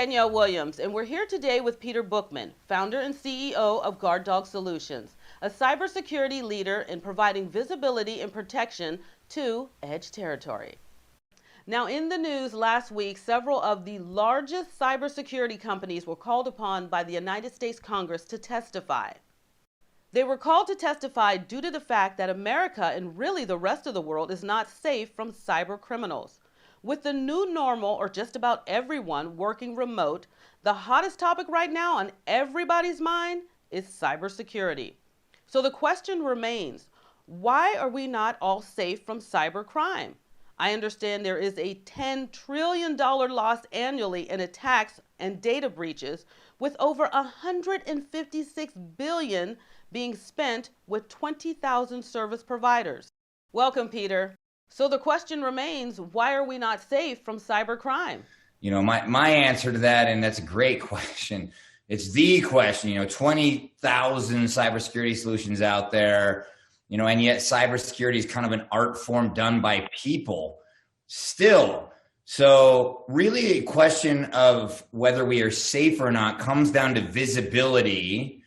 Danielle Williams, and we're here today with Peter Bookman, founder and CEO of guardDog Solutions, a cybersecurity leader in providing visibility and protection to edge territory. Now, in the news last week, several of the largest cybersecurity companies were called upon by the United States Congress to testify. They were called to testify due to the fact that America and really the rest of the world is not safe from cyber criminals. With the new normal, or just about everyone working remote, the hottest topic right now on everybody's mind is cybersecurity. So the question remains, why are we not all safe from cyber crime? I understand there is a $10 trillion loss annually in attacks and data breaches, with over $156 billion being spent with 20,000 service providers. Welcome, Peter. So the question remains, why are we not safe from cyber crime? My answer to that, and that's a great question. It's the question, 20,000 cybersecurity solutions out there, and yet cybersecurity is kind of an art form done by people still. So really a question of whether we are safe or not comes down to visibility,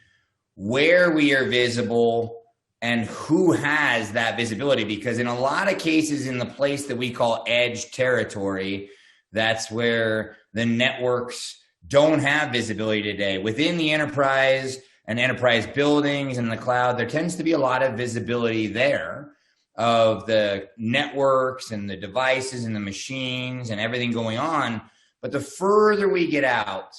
where we are visible, and who has that visibility. Because in a lot of cases, in the place that we call edge territory, that's where the networks don't have visibility today. Within the enterprise and enterprise buildings and the cloud, there tends to be a lot of visibility there of the networks and the devices and the machines and everything going on. But the further we get out,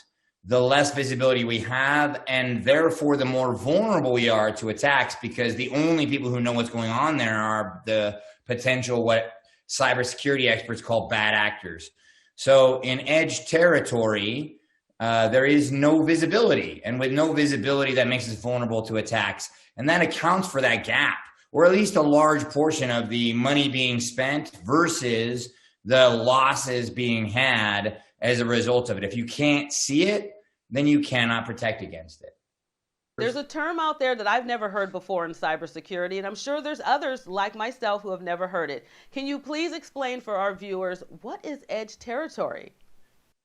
the less visibility we have, and therefore the more vulnerable we are to attacks, because the only people who know what's going on there are the potential, what cybersecurity experts call bad actors. So in edge territory, there is no visibility, and with no visibility, that makes us vulnerable to attacks. And that accounts for that gap, or at least a large portion of the money being spent versus the losses being had as a result of it. If you can't see it, then you cannot protect against it. There's a term out there that I've never heard before in cybersecurity, and I'm sure there's others like myself who have never heard it. Can you please explain for our viewers, what is edge territory?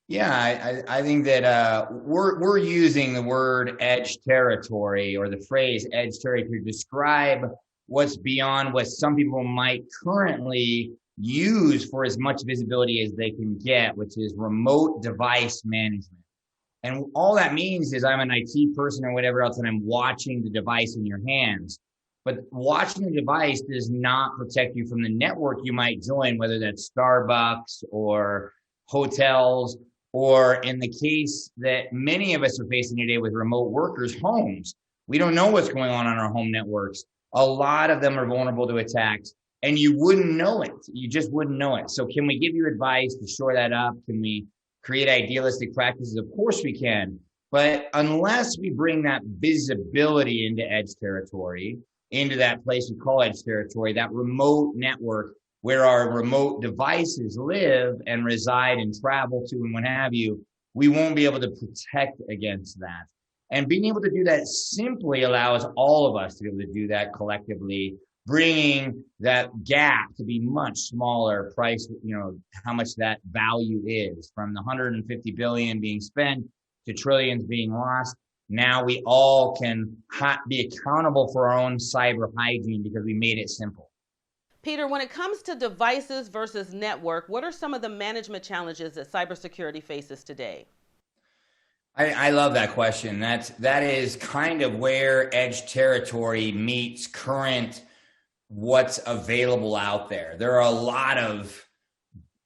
Yeah, I think that we're using the word edge territory, or the phrase edge territory, to describe what's beyond what some people might currently use for as much visibility as they can get, which is remote device management. And all that means is I'm an IT person or whatever else, and I'm watching the device in your hands. But watching the device does not protect you from the network you might join, whether that's Starbucks or hotels, or in the case that many of us are facing today with remote workers, homes. We don't know what's going on our home networks. A lot of them are vulnerable to attacks, and you wouldn't know it. You just wouldn't know it. So can we give you advice to shore that up? Can we create idealistic practices? Of course we can. But unless we bring that visibility into edge territory, into that place we call edge territory, that remote network where our remote devices live and reside and travel to and what have you, we won't be able to protect against that. And being able to do that simply allows all of us to be able to do that collectively, bringing that gap to be much smaller, price, how much that value is, from the 150 billion being spent to trillions being lost. Now we all can be accountable for our own cyber hygiene because we made it simple. Peter, when it comes to devices versus network, what are some of the management challenges that cybersecurity faces today? I love that question. That is kind of where edge territory meets current what's available out there. There are a lot of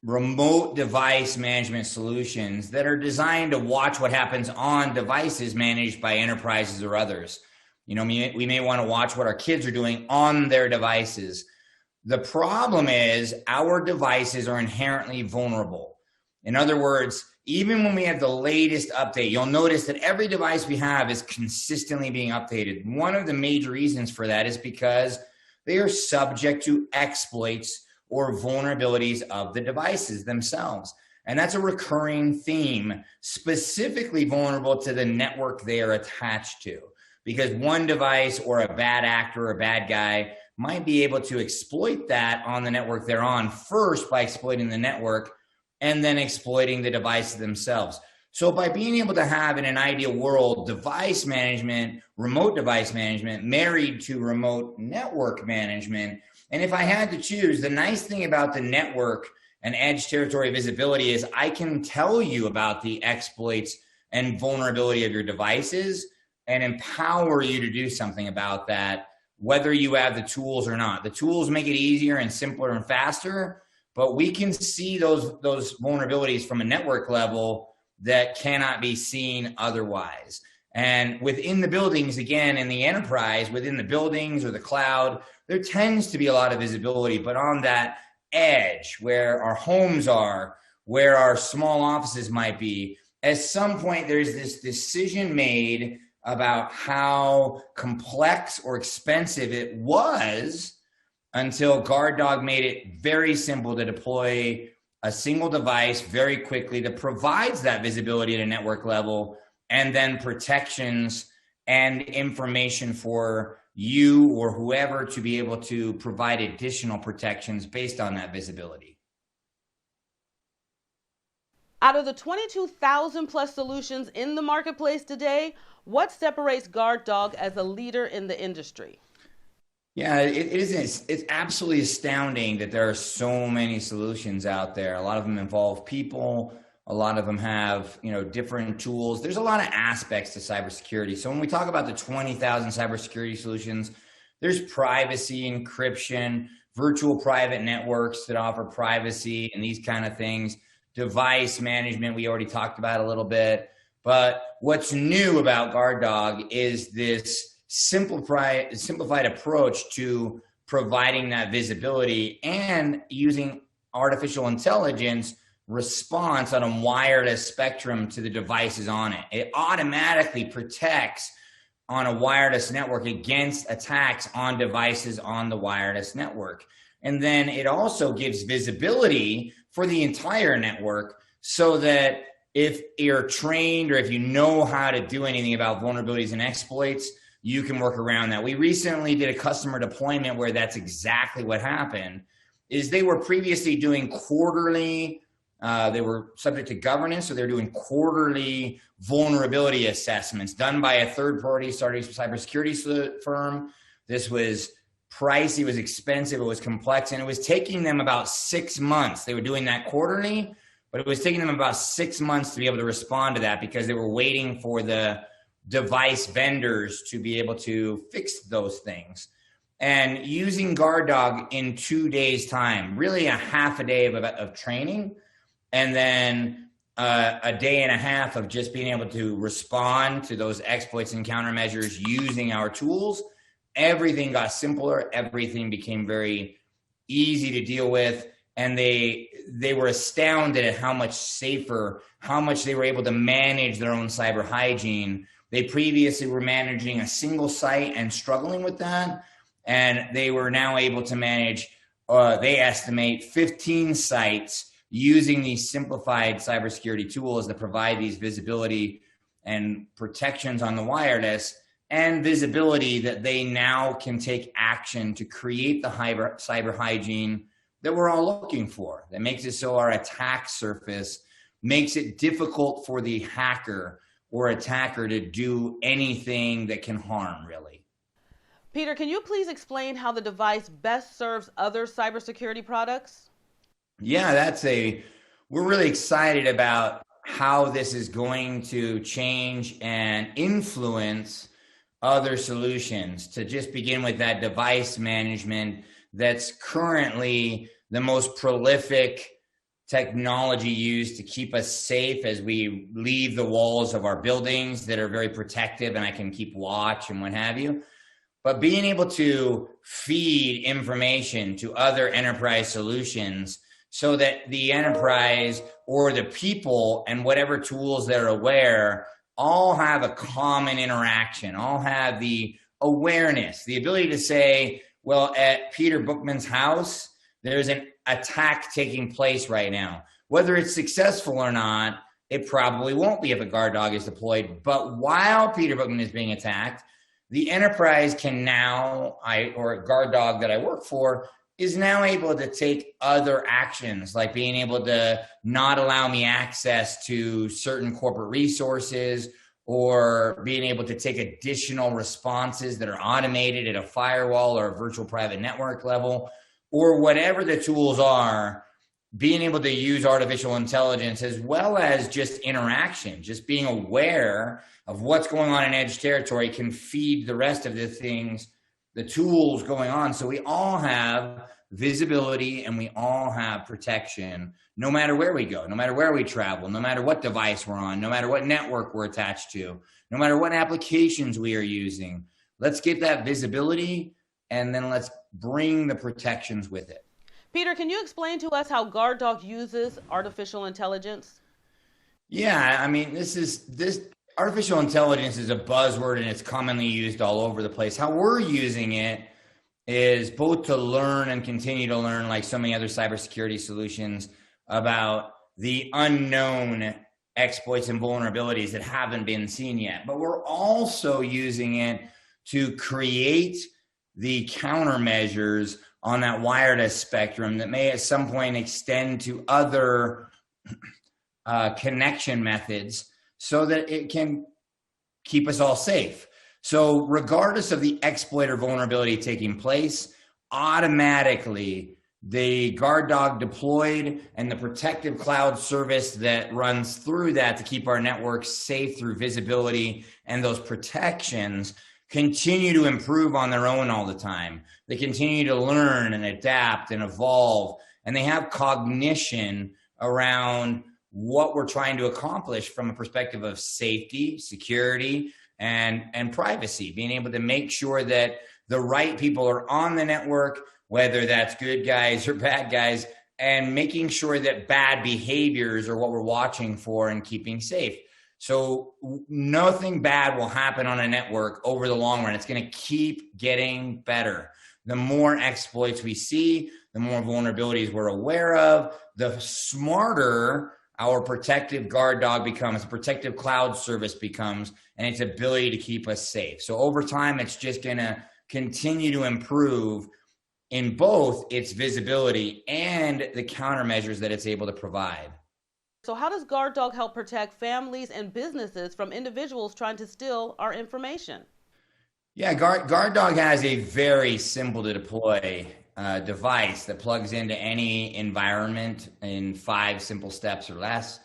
remote device management solutions that are designed to watch what happens on devices managed by enterprises or others. We may want to watch what our kids are doing on their devices. The problem is our devices are inherently vulnerable. In other words, even when we have the latest update, you'll notice that every device we have is consistently being updated. One of the major reasons for that is because they are subject to exploits or vulnerabilities of the devices themselves. And that's a recurring theme, specifically vulnerable to the network they are attached to. Because one device or a bad actor or a bad guy might be able to exploit that on the network they're on, first by exploiting the network and then exploiting the devices themselves. So by being able to have, in an ideal world, device management, remote device management, married to remote network management, and if I had to choose, the nice thing about the network and edge territory visibility is I can tell you about the exploits and vulnerability of your devices and empower you to do something about that, whether you have the tools or not. The tools make it easier and simpler and faster, but we can see those vulnerabilities from a network level that cannot be seen otherwise. And within the buildings, again, in the enterprise, within the buildings or the cloud, there tends to be a lot of visibility, but on that edge where our homes are, where our small offices might be, at some point there's this decision made about how complex or expensive it was until guardDog made it very simple to deploy a single device very quickly that provides that visibility at a network level, and then protections and information for you or whoever to be able to provide additional protections based on that visibility. Out of the 22,000 plus solutions in the marketplace today, what separates guardDog as a leader in the industry? Yeah, it's absolutely astounding that there are so many solutions out there. A lot of them involve people. A lot of them have, different tools. There's a lot of aspects to cybersecurity. So when we talk about the 20,000 cybersecurity solutions, there's privacy, encryption, virtual private networks that offer privacy and these kind of things. Device management, we already talked about a little bit. But what's new about guardDog is this simplified approach to providing that visibility and using artificial intelligence response on a wireless spectrum to the devices on it. It automatically protects on a wireless network against attacks on devices on the wireless network. And then it also gives visibility for the entire network so that if you're trained or if you know how to do anything about vulnerabilities and exploits, you can work around that. We recently did a customer deployment where that's exactly what happened. Is they were previously doing quarterly, they were subject to governance, so they're doing quarterly vulnerability assessments done by a third-party cybersecurity firm. This was pricey, it was expensive, it was complex, and it was taking them about 6 months. They were doing that quarterly, but it was taking them about 6 months to be able to respond to that because they were waiting for the device vendors to be able to fix those things. And using guardDog in 2 days' time, really a half a day of training, and then a day and a half of just being able to respond to those exploits and countermeasures using our tools, everything got simpler, everything became very easy to deal with, and they were astounded at how much safer, how much they were able to manage their own cyber hygiene. They previously were managing a single site and struggling with that, and they were now able to manage, they estimate 15 sites using these simplified cybersecurity tools that provide these visibility and protections on the wireless and visibility that they now can take action to create the cyber hygiene that we're all looking for. That makes it so our attack surface makes it difficult for the hacker or attacker to do anything that can harm, really. Peter, can you please explain how the device best serves other cybersecurity products? Yeah, we're really excited about how this is going to change and influence other solutions. To just begin with that device management, that's currently the most prolific technology used to keep us safe as we leave the walls of our buildings that are very protective and I can keep watch and what have you. But being able to feed information to other enterprise solutions so that the enterprise or the people and whatever tools they're aware all have a common interaction, all have the awareness, the ability to say, well, at Peter Bookman's house, there's an attack taking place right now. Whether it's successful or not, it probably won't be if a guardDog is deployed. But while Peter Bookman is being attacked, the enterprise can now, or a guardDog that I work for, is now able to take other actions, like being able to not allow me access to certain corporate resources, or being able to take additional responses that are automated at a firewall or a virtual private network level, or whatever the tools are. Being able to use artificial intelligence as well as just interaction, just being aware of what's going on in edge territory, can feed the rest of the things, the tools going on. So we all have visibility and we all have protection, no matter where we go, no matter where we travel, no matter what device we're on, no matter what network we're attached to, no matter what applications we are using. Let's get that visibility, and then let's bring the protections with it. Peter, can you explain to us how guardDog uses artificial intelligence? Yeah, I mean, this artificial intelligence is a buzzword and it's commonly used all over the place. How we're using it is both to learn and continue to learn, like so many other cybersecurity solutions, about the unknown exploits and vulnerabilities that haven't been seen yet. But we're also using it to create the countermeasures on that wireless spectrum that may at some point extend to other connection methods, so that it can keep us all safe. So regardless of the exploit or vulnerability taking place, automatically the guardDog deployed and the protective cloud service that runs through that to keep our networks safe through visibility and those protections continue to improve on their own all the time. They continue to learn and adapt and evolve, and they have cognition around what we're trying to accomplish from a perspective of safety, security, and privacy, being able to make sure that the right people are on the network, whether that's good guys or bad guys, and making sure that bad behaviors are what we're watching for and keeping safe. So nothing bad will happen on a network over the long run. It's going to keep getting better. The more exploits we see, the more vulnerabilities we're aware of, the smarter our protective guardDog becomes, protective cloud service becomes, and its ability to keep us safe. So over time, it's just going to continue to improve in both its visibility and the countermeasures that it's able to provide. So how does guardDog help protect families and businesses from individuals trying to steal our information? Yeah, guardDog has a very simple to deploy device that plugs into any environment in 5 simple steps or less.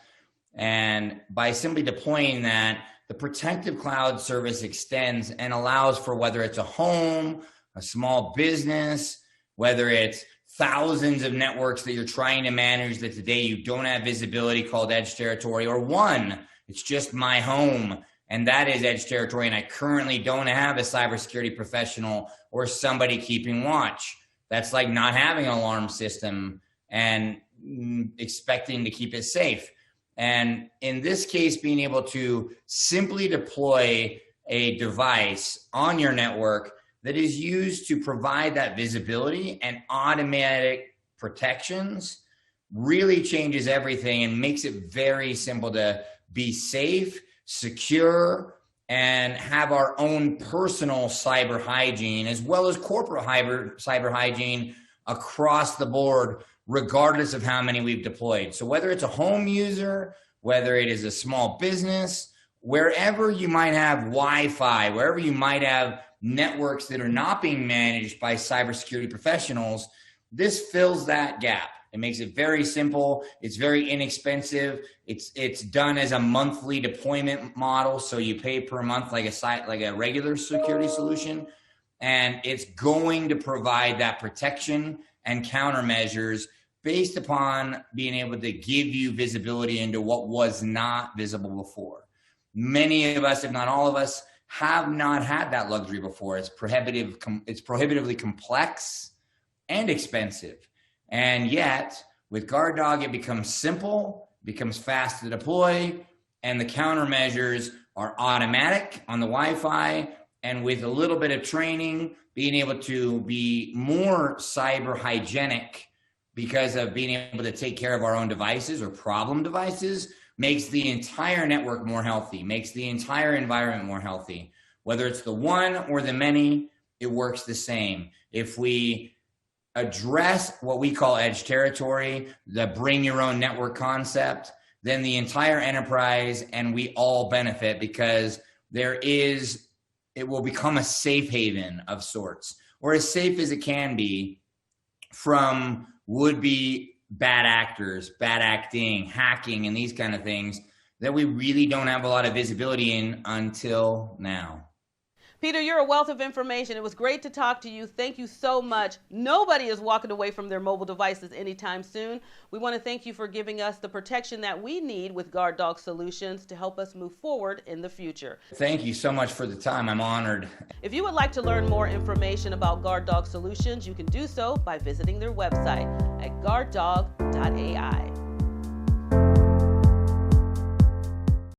And by simply deploying that, the protective cloud service extends and allows for, whether it's a home, a small business, whether it's thousands of networks that you're trying to manage that today you don't have visibility, called edge territory, or one, it's just my home, and that is edge territory, and I currently don't have a cybersecurity professional or somebody keeping watch. That's like not having an alarm system and expecting to keep it safe. And in this case, being able to simply deploy a device on your network that is used to provide that visibility and automatic protections really changes everything and makes it very simple to be safe, secure, and have our own personal cyber hygiene as well as corporate cyber hygiene across the board, regardless of how many we've deployed. So whether it's a home user, whether it is a small business, wherever you might have Wi-Fi, wherever you might have networks that are not being managed by cybersecurity professionals, this fills that gap. It makes it very simple. It's very inexpensive. It's done as a monthly deployment model, so you pay per month like a regular security solution, and it's going to provide that protection and countermeasures based upon being able to give you visibility into what was not visible before. Many of us, if not all of us, have not had that luxury before. It's prohibitively complex and expensive. And yet, with guardDog, it becomes simple, becomes fast to deploy, and the countermeasures are automatic on the Wi-Fi, and with a little bit of training, being able to be more cyber hygienic because of being able to take care of our own devices or problem devices, makes the entire network more healthy, makes the entire environment more healthy. Whether it's the one or the many, it works the same. If we address what we call edge territory, the bring your own network concept, then the entire enterprise and we all benefit because it will become a safe haven of sorts, or as safe as it can be from would-be bad actors, bad acting, hacking, and these kind of things that we really don't have a lot of visibility in until now. Peter, you're a wealth of information. It was great to talk to you. Thank you so much. Nobody is walking away from their mobile devices anytime soon. We want to thank you for giving us the protection that we need with guardDog Solutions to help us move forward in the future. Thank you so much for the time. I'm honored. If you would like to learn more information about guardDog Solutions, you can do so by visiting their website at guarddog.ai.